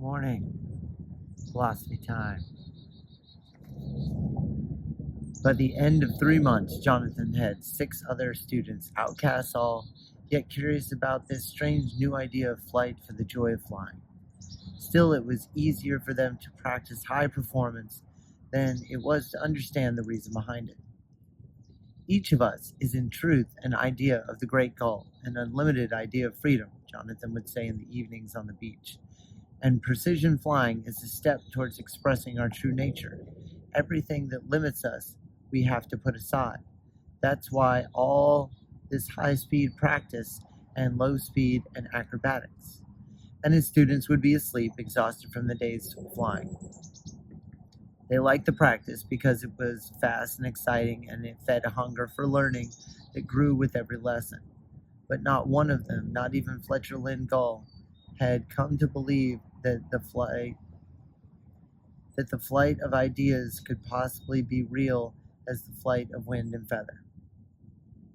Morning. Velocity time. By the end of 3 months, Jonathan had 6 other students, outcasts all, yet curious about this strange new idea of flight for the joy of flying. Still, it was easier for them to practice high performance than it was to understand the reason behind it. Each of us is in truth an idea of the great gull, an unlimited idea of freedom, Jonathan would say in the evenings on the beach. And precision flying is a step towards expressing our true nature. Everything that limits us, we have to put aside. That's why all this high-speed practice and low-speed and acrobatics. And his students would be asleep, exhausted from the days of flying. They liked the practice because it was fast and exciting, and it fed a hunger for learning that grew with every lesson. But not one of them, not even Fletcher Lynn Gull, had come to believe that the flight of ideas could possibly be real as the flight of wind and feather.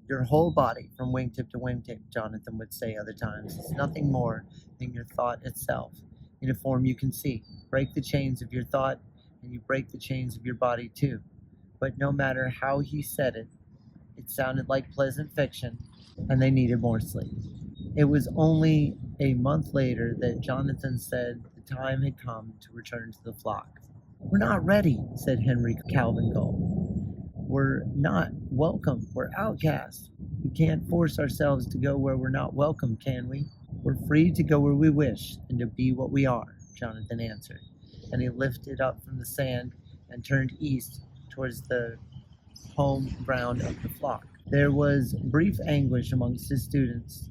Your whole body, from wingtip to wingtip, Jonathan would say other times, is nothing more than your thought itself, in a form you can see. Break the chains of your thought, and you break the chains of your body too. But no matter how he said it, it sounded like pleasant fiction, and they needed more sleep. It was only a month later that Jonathan said the time had come to return to the flock. "We're not ready," said Henry Calvin Gull. "We're not welcome. We're outcasts. We can't force ourselves to go where we're not welcome, can we? We're free to go where we wish and to be what we are," Jonathan answered. And he lifted up from the sand and turned east towards the home ground of the flock. There was brief anguish amongst his students,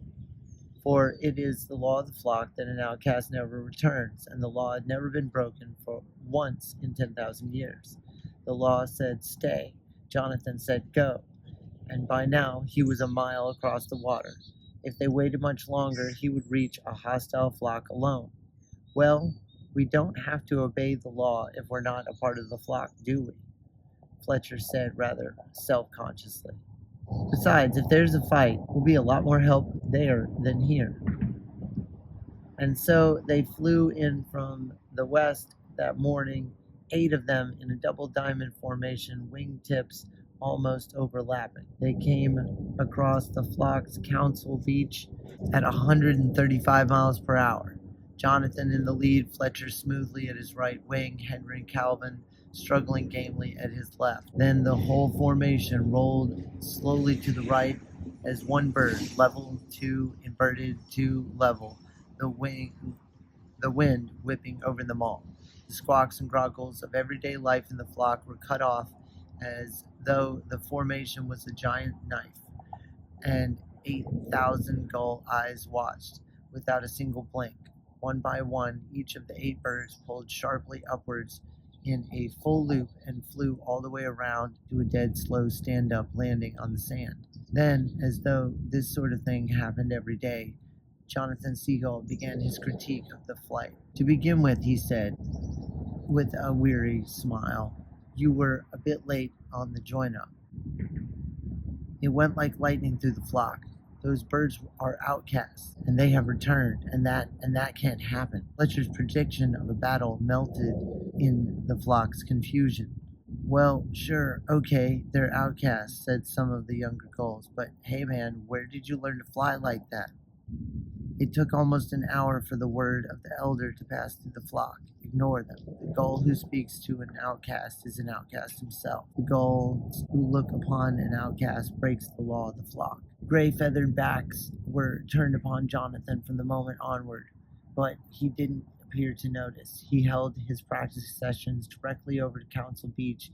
for it is the law of the flock that an outcast never returns, and the law had never been broken for once in 10,000 years. The law said stay, Jonathan said go, and by now he was a mile across the water. If they waited much longer, he would reach a hostile flock alone. "Well, we don't have to obey the law if we're not a part of the flock, do we?" Fletcher said rather self-consciously. "Besides, if there's a fight, we'll be a lot more help there than here." And so they flew in from the west that morning, 8 of them in a double diamond formation, wingtips almost overlapping. They came across the flock's council beach at 135 miles per hour. Jonathan in the lead, Fletcher smoothly at his right wing, Henry Calvin struggling gamely at his left. Then the whole formation rolled slowly to the right as one bird, level, 2 inverted, 2 level, the wind whipping over them all. The squawks and groggles of everyday life in the flock were cut off as though the formation was a giant knife, and 8,000 gull eyes watched without a single blink. One by one, each of the 8 birds pulled sharply upwards in a full loop and flew all the way around to a dead slow stand-up landing on the sand. Then, as though this sort of thing happened every day, Jonathan Seagull began his critique of the flight. "To begin with," he said, with a weary smile, "you were a bit late on the join-up. It went like lightning through the flock. Those birds are outcasts, and they have returned, and that can't happen." Fletcher's prediction of a battle melted in the flock's confusion. "Well, sure, okay, they're outcasts," said some of the younger gulls, "but hey man, where did you learn to fly like that?" It took almost an hour for the word of the elder to pass through the flock. Ignore them. The gull who speaks to an outcast is an outcast himself. The gulls who look upon an outcast breaks the law of the flock. Gray feathered backs were turned upon Jonathan from the moment onward, but he didn't appear to notice. He held his practice sessions directly over to Council Beach,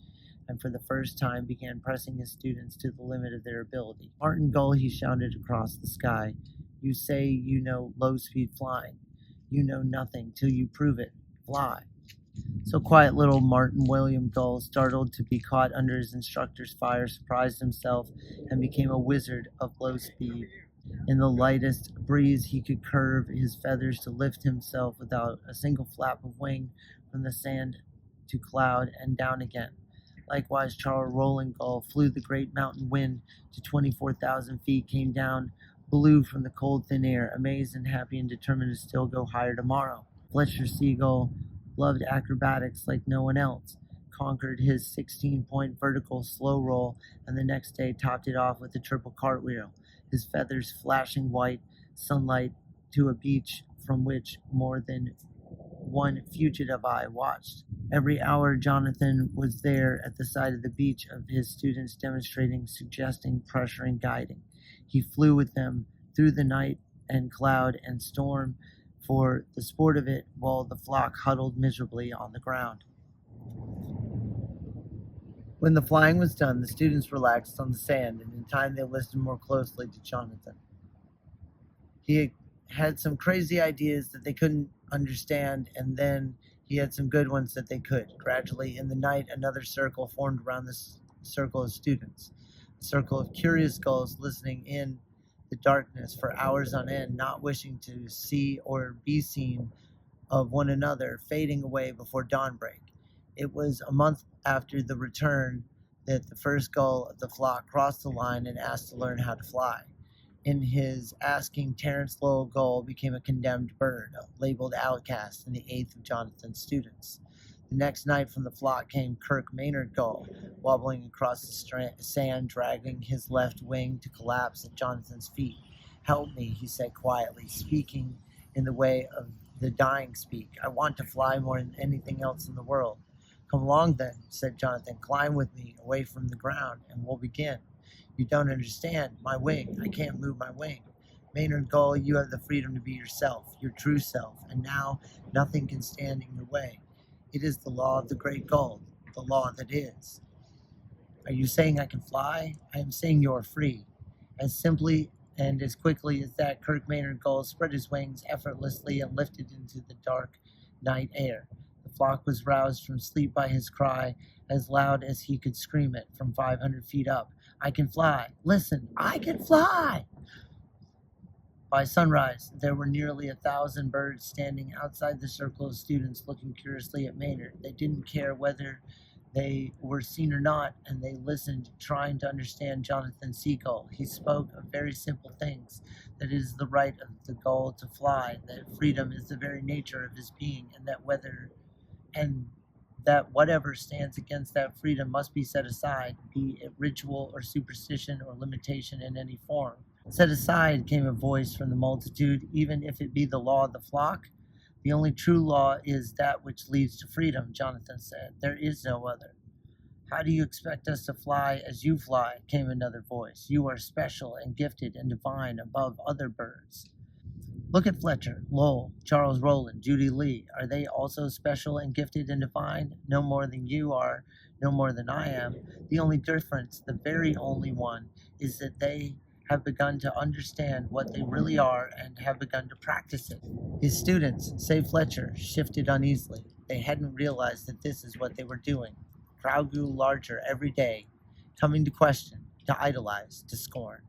and for the first time began pressing his students to the limit of their ability. "Martin Gull," he shouted across the sky, "you say you know low-speed flying. You know nothing till you prove it. Fly." So quiet little Martin William Gull, startled to be caught under his instructor's fire, surprised himself and became a wizard of low speed. In the lightest breeze he could curve his feathers to lift himself without a single flap of wing from the sand to cloud and down again. Likewise, Charles Roland Gull flew the great mountain wind to 24,000 feet, came down, blew from the cold thin air, amazed and happy and determined to still go higher tomorrow. Fletcher Seagull loved acrobatics like no one else, conquered his 16-point vertical slow roll, and the next day topped it off with a triple cartwheel, his feathers flashing white sunlight to a beach from which more than one fugitive eye watched. Every hour Jonathan was there at the side of the beach of his students, demonstrating, suggesting, pressuring, guiding. He flew with them through the night and cloud and storm for the sport of it, while the flock huddled miserably on the ground. When the flying was done, the students relaxed on the sand, and in time they listened more closely to Jonathan. He had some crazy ideas that they couldn't understand, and then he had some good ones that they could. Gradually, in the night, another circle formed around this circle of students, a circle of curious gulls listening in the darkness for hours on end, not wishing to see or be seen of one another, fading away before dawnbreak. It was a month after the return that the first gull of the flock crossed the line and asked to learn how to fly. In his asking, Terence Lowell Gull became a condemned bird, labeled outcast, and the eighth of Jonathan's students. The next night from the flock came Kirk Maynard Gull, wobbling across the sand, dragging his left wing to collapse at Jonathan's feet. "Help me," he said quietly, speaking in the way of the dying speak. "I want to fly more than anything else in the world." "Come along then," said Jonathan. "Climb with me away from the ground, and we'll begin." "You don't understand. My wing. I can't move my wing." "Maynard Gull, you have the freedom to be yourself, your true self, and now nothing can stand in your way. It is the law of the great gull, the law that is." "Are you saying I can fly?" "I am saying you are free." As simply and as quickly as that, Kirk Maynard Gull spread his wings effortlessly and lifted into the dark night air. The flock was roused from sleep by his cry, as loud as he could scream it from 500 feet up. "I can fly! Listen, I can fly!" By sunrise, there were nearly 1,000 birds standing outside the circle of students looking curiously at Maynard. They didn't care whether they were seen or not, and they listened, trying to understand Jonathan Seagull. He spoke of very simple things, that it is the right of the gull to fly, that freedom is the very nature of his being, and that whatever stands against that freedom must be set aside, be it ritual or superstition or limitation in any form. "Set aside," came a voice from the multitude, "even if it be the law of the flock. The only true law is that which leads to freedom," Jonathan said. "There is no other." "How do you expect us to fly as you fly?" came another voice. "You are special and gifted and divine above other birds." "Look at Fletcher, Lowell, Charles Rowland, Judy Lee. Are they also special and gifted and divine? No more than you are, no more than I am. The only difference, the very only one, is that they have begun to understand what they really are and have begun to practice it." His students, save Fletcher, shifted uneasily. They hadn't realized that this is what they were doing. The crowd grew larger every day, coming to question, to idolize, to scorn.